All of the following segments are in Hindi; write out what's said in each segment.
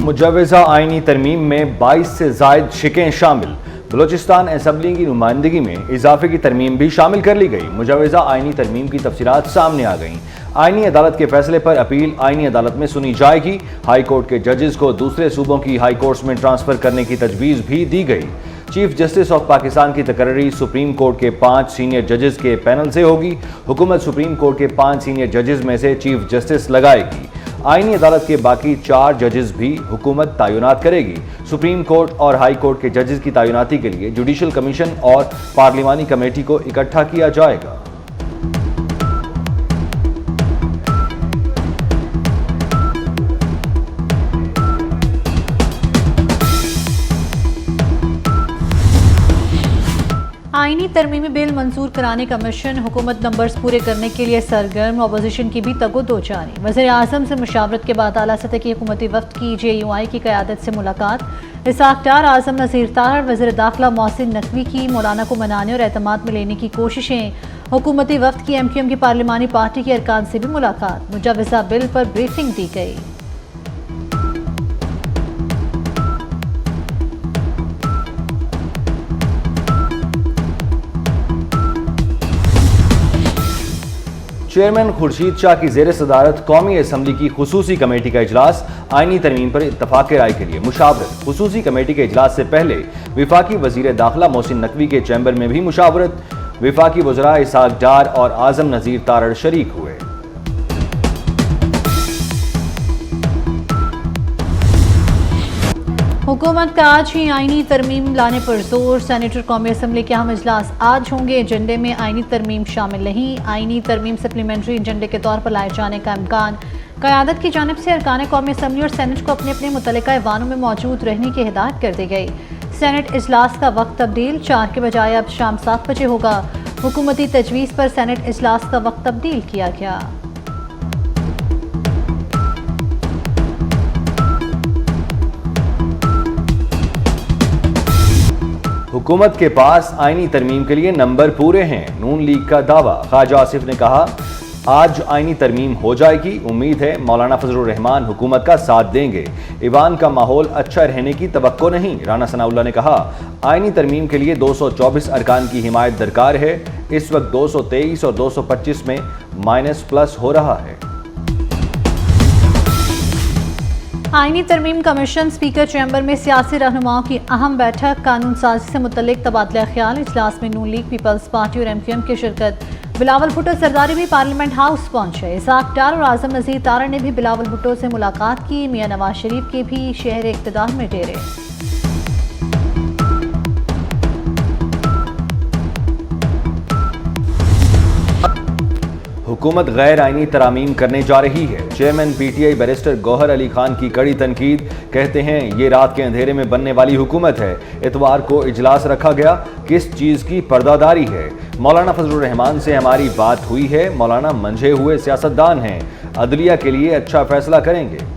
मुजव्वज़ा आईनी तरमीम में 22 से ज़ायद शिकें शामिल। बलोचिस्तान असम्बली की नुमाइंदगी में इजाफे की तरमीम भी शामिल कर ली गई। मुजव्वज़ा आईनी तरमीम की तफसीलात सामने आ गईं। आईनी अदालत के फैसले पर अपील आईनी अदालत में सुनी जाएगी। हाई कोर्ट के जजेस को दूसरे सूबों की हाई कोर्ट्स में ट्रांसफर करने की तजवीज़ भी दी गई। चीफ जस्टिस ऑफ पाकिस्तान की तकर्री सुप्रीम कोर्ट के 5 सीनियर जजेस के पैनल से होगी। हुकूमत सुप्रीम कोर्ट के 5 सीनियर जजेस में से चीफ जस्टिस लगाएगी। आईनी अदालत के बाकी 4 जजेस भी हुकूमत तैनात करेगी। सुप्रीम कोर्ट और हाई कोर्ट के जजेस की तैनाती के लिए जुडिशल कमीशन और पार्लिमानी कमेटी को इकट्ठा किया जाएगा। आईनी तरमीमी बिल मंजूर कराने का मिशन हुकूमत नंबर्स पूरे करने के लिए सरगर्म। अपोजिशन की भी तगो-दो जारी। वज़ीर आज़म से मुशावरत के बाद आला सतह की हुकूमती वफ्द की JUI की क़यादत से मुलाकात। इसाक डार, आज़म नज़ीर तारड़, वज़ीर दाखिला मोहसिन नकवी की मौलाना को मनाने और एतमाद में लेने की कोशिशें। हुकूमती वफ्द की MQM की पार्लिमानी पार्टी के अरकान से भी मुलाकात। मुजव्वज़ा बिल पर ब्रीफिंग दी गई। चेयरमैन खुर्शीद शाह की ज़ेर सदारत कौमी असम्बली की खुसूसी कमेटी का इजलास। आईनी तरमीम पर इत्तफाक़ राय के लिए मुशावरत। खुसूसी कमेटी के इजलास से पहले विफाकी वज़ीर दाखिला मोहसिन नकवी के चैम्बर में भी मुशावरत। विफाकी वज़रा इसाक डार और आज़म नज़ीर तारड़ शरीक हुए। हुकूमत का आज ही आईनी तरमीम लाने पर जोर। सेनेटर कौमी असम्बली के अहम इजलास आज होंगे। एजेंडे में आईनी तरमीम शामिल नहीं। आईनी तरमीम सप्लीमेंट्री एजेंडे के तौर पर लाए जाने का इम्कान। क़यादत की जानिब से अरकान कौमी असम्बली और सेनेट को अपने अपने मुतल्लिका ऐवानों में मौजूद रहने की हिदायत कर दी गई। सेनेट इजलास का वक्त तब्दील 4 के बजाय अब शाम 7 बजे होगा। हुकूमती तजवीज़ पर सेनेट इजलास का वक्त तब्दील किया गया। हुकूमत के पास आईनी तरमीम के लिए नंबर पूरे हैं। नून लीग का दावा। ख्वाजा आसिफ ने कहा, आज आईनी तरमीम हो जाएगी। उम्मीद है मौलाना फजलुर रहमान हुकूमत का साथ देंगे। ईवान का माहौल अच्छा रहने की तवक्को नहीं। राना सनाउल्लाह ने कहा, आईनी तरमीम के लिए 224 अरकान की हिमायत दरकार है। इस वक्त 223 और 225 में माइनस+ हो रहा है। आईनी तरमीम कमीशन स्पीकर चैम्बर में सियासी रहनुमाओं की अहम बैठक। कानून साजी से मुतल्लिक तबादला ख्याल। इजलास में नून लीग, पीपल्स पार्टी और MQM की शिरकत। बिलावल भुट्टो सरदारी भी पार्लियामेंट हाउस पहुंचे। इसाक डार और आज़म नज़ीर तारड़ ने भी बिलावल भुट्टो से मुलाकात की। मियां नवाज शरीफ के भी शहर इक़्तिदार में डेरे। हुकूमत गैर आईनी तरामीम करने जा रही है। Chairman PTI barrister Gohar Ali Khan की कड़ी तनकीद। कहते हैं ये रात के अंधेरे में बनने वाली हुकूमत है। इतवार को इजलास रखा गया, किस चीज़ की पर्दादारी है। मौलाना फजलुर रहमान से हमारी बात हुई है। मौलाना मंझे हुए सियासतदान हैं, अदलिया के लिए अच्छा फैसला करेंगे।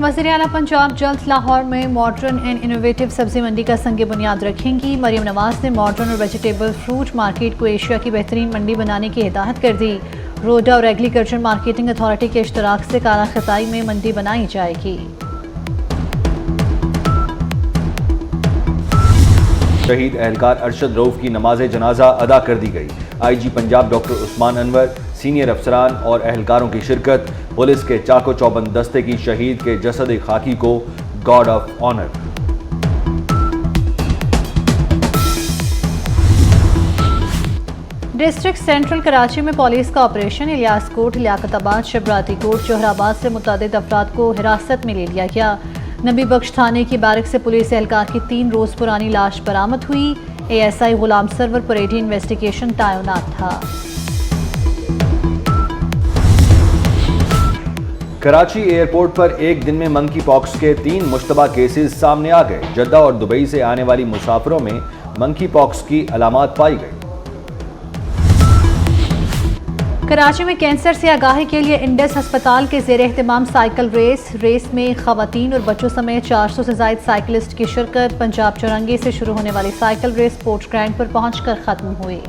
वज़ीर आला पंजाब जल्द लाहौर में मॉडर्न एंड इनोवेटिव सब्जी मंडी का संग बुनियाद रखेंगी। मरियम नवाज ने मॉडर्न और वेजिटेबल फ्रूट मार्केट को एशिया की बेहतरीन मंडी बनाने की हिदायत कर दी। रोडा और एग्रीकल्चर मार्केटिंग अथॉरिटी के इश्तराक से काला खताई में मंडी बनाई जाएगी। शहीद एहलकार अरशद रऊफ की नमाज जनाजा अदा कर दी गई। IG Punjab doctor Usman Anwar, senior अफसरान और एहलकारों की शिरकत। पुलिस के चाको चौबंद दस्ते की शहीद के जसद खाकी को guard of honour. District central Karachi में पुलिस का ऑपरेशन। इलियास कोट, लियाकताबाद, शबराती कोट, जोहराबाद से मुतअद्दिद अफराद को हिरासत में ले लिया गया। नबी बख्श थाने की बैरक से पुलिस एहलकार की 3 रोज़ पुरानी लाश बरामद हुई। ASI गुलाम सरवर परेडी इन्वेस्टिगेशन तैनात था। कराची एयरपोर्ट पर एक दिन में मंकी पॉक्स के 3 मुश्तबा केसेस सामने आ गए। जद्दा और दुबई से आने वाली मुसाफिरों में मंकी पॉक्स की अलामात पाई गई। कराची में कैंसर से आगाही के लिए इंडस अस्पताल के ज़ेर एहतमाम साइकिल रेस में खवातीन और बच्चों समेत 400 से ज़ायद साइकिलिस्ट की शिरकत। पंजाब चौरंगी से शुरू होने वाली साइकिल रेस स्पोर्ट्स ग्राउंड पर पहुंचकर खत्म हुई।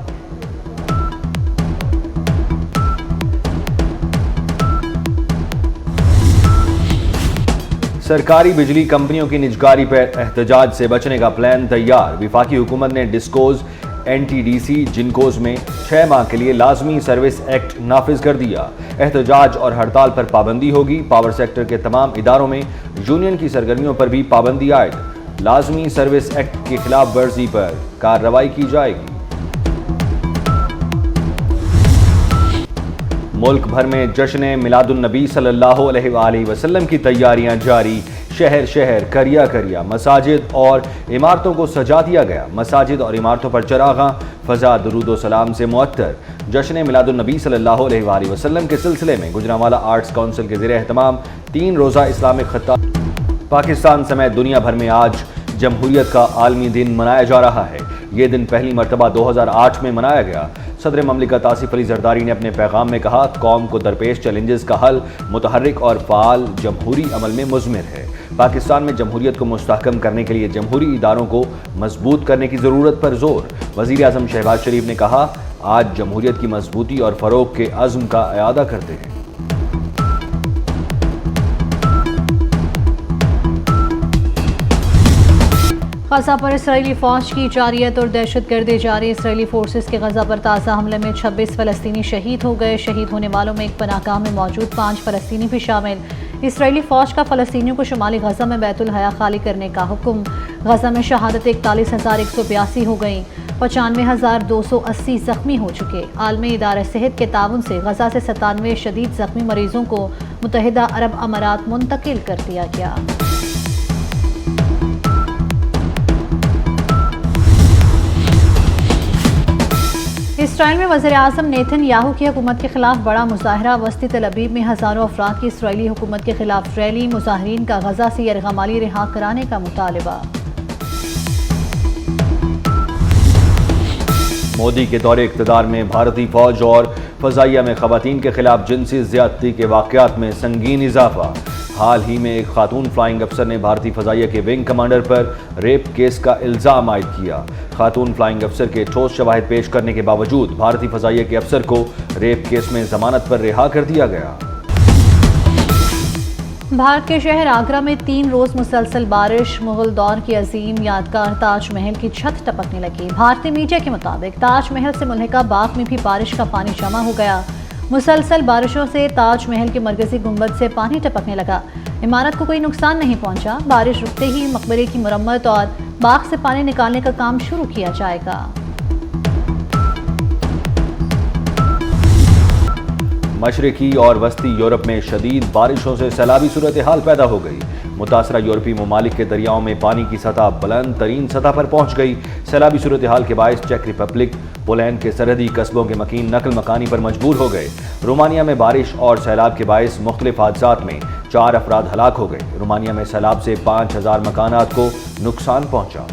सरकारी बिजली कंपनियों की निजकारी पर एहतजाज से बचने का प्लान तैयार। विफाकी हुकूमत ने डिस्कोज, NTDC, जिनकोज में 6 माह के लिए लाजमी सर्विस एक्ट नाफिज कर दिया। एहतजाज और हड़ताल पर पाबंदी होगी। पावर सेक्टर के तमाम इदारों में यूनियन की सरगर्मियों पर भी पाबंदी आयद। लाजमी सर्विस एक्ट की खिलाफ वर्जी पर कार्रवाई की जाएगी। मुल्क भर में जश्न मिलादुन्नबी सल्लल्लाहु अलैहि वसल्लम की तैयारियां जारी। शहर शहर, करिया करिया मसाजिद और इमारतों को सजा दिया गया। मसाजिद और इमारतों पर चरागां, फ़ज़ा दुरूद सलाम से मुअत्तर। जश्न मिलादुन्नबी सल्लल्लाहु अलैहि वसल्लम के सिलसिले में गुजरांवाला आर्ट्स काउंसिल के ज़ेरे एहतमाम 3 रोज़ा इस्लामिक खिताब। पाकिस्तान समेत दुनिया भर में आज जमहूरियत का आलमी दिन मनाया जा रहा है। ये दिन पहली मरतबा 2008 में मनाया गया। सदर ममलिकत आसिफ अली जरदारी ने अपने पैगाम में कहा, कौम को दरपेश चैलेंजेस का हल मुतहर्रिक और फ़ाल जमहूरी अमल में मुज़मिर है। पाकिस्तान में जमहूरियत को मुस्तहकम करने के लिए जमहूरी इदारों को मजबूत करने की ज़रूरत पर जोर। वज़ीर आज़म शहबाज शरीफ ने कहा, आज जमहूरियत की मजबूती और फ़रोग के अज़्म का इआदा करते हैं। गजा पर इसराइली फौज की जारियत और दहशतगर्दी जारी। इसराइली फोर्सेस के गजा पर ताज़ा हमले में 26 फ़लस्तीनी शहीद हो गए। शहीद होने वालों में एक पनाहगाह में मौजूद 5 फ़लस्तीनी भी शामिल। इसराइली फौज का फ़लस्तीनियों को शुमाली गजा में बैतुल हया खाली करने का हुक्म। गजा में शहादत 41,182 हो गई। 95,280 जख्मी हो चुके। आलमी इदारा सेहत के ताउन से गजा से 97 शदीद जख्मी मरीजों को मुत्तहिदा अरब अमारात मुंतकिल कर दिया गया। इसराइल में वज़ीर-ए-आज़म नेतन्याहू की हुकूमत के खिलाफ बड़ा मुजाहरा। वस्ती तल अबीब में हज़ारों अफराद की इसराइली हुकूमत के खिलाफ रैली। मुजाहिरीन का गजा से यरगमाली रिहा कराने का मुतालबा। मोदी के दौरे इक़्तिदार में भारतीय फौज और फ़ज़ाइया में ख़वातीन के खिलाफ जिनसी ज़्यादती के वाक़यात में संगीन इजाफा। हाल ही में एक खातून फ्लाइंग अफसर ने भारतीय फ़ज़ाइया के विंग कमांडर पर रेप केस का इल्ज़ाम आयद किया। खातून फ्लाइंग अफसर के ठोस शवाहिद पेश करने के बावजूद भारतीय फ़ज़ाइया के अफसर को रेप केस में ज़मानत पर रिहा कर दिया गया। भारत के शहर आगरा में 3 रोज मुसलसल बारिश। मुगल दौर की अजीम यादगार ताजमहल की छत टपकने लगी। भारतीय मीडिया के मुताबिक ताजमहल से मुल्हिका बाग में भी बारिश का पानी जमा हो गया। मुसलसल बारिशों से ताजमहल के मरकजी गुंबद से पानी टपकने लगा। इमारत को कोई नुकसान नहीं पहुंचा। बारिश रुकते ही मकबरे की मरम्मत और बाग से पानी निकालने का काम शुरू किया जाएगा। मशरकी और वस्ती यूरोप में शदीद बारिशों से सैलाबी सूरत हाल पैदा हो गई। मुतासरा यूरोपीय ममालिक के दरियाओं में पानी की सतह बुलंद तरीन सतह पर पहुंच गई। सैलाबी सूरत हाल के बायस चेक रिपब्लिक, पोलैंड के सरहदी कस्बों के मकीन नकल मकानी पर मजबूर हो गए। रोमानिया में बारिश और सैलाब के बायस मुख्तलिफ हादसात में 4 अफराद हलाक हो गए। रोमानिया में सैलाब से 5000 मकानात को नुकसान पहुंचा।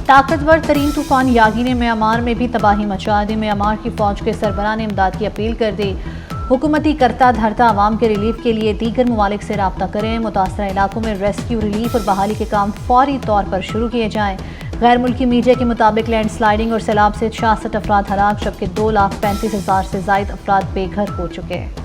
ताकतवर तरीन तूफान यागी ने म्यांमार में भी तबाही मचा दी। म्यांमार की फौज के सरबराह ने इमदाद की अपील कर दी। हुकूमती करता धरता आवाम के रिलीफ के लिए दीगर ममालिक से रब्ता करें। मुतासरा इलाकों में रेस्क्यू, रिलीफ और बहाली के काम फौरी तौर पर शुरू किए जाएं। गैर मुल्की मीडिया के मुताबिक लैंड स्लाइडिंग और सैलाब से 66 अफराद हलाक, जबकि 2,35,000 से ज़ायद अफराद बेघर हो चुके हैं।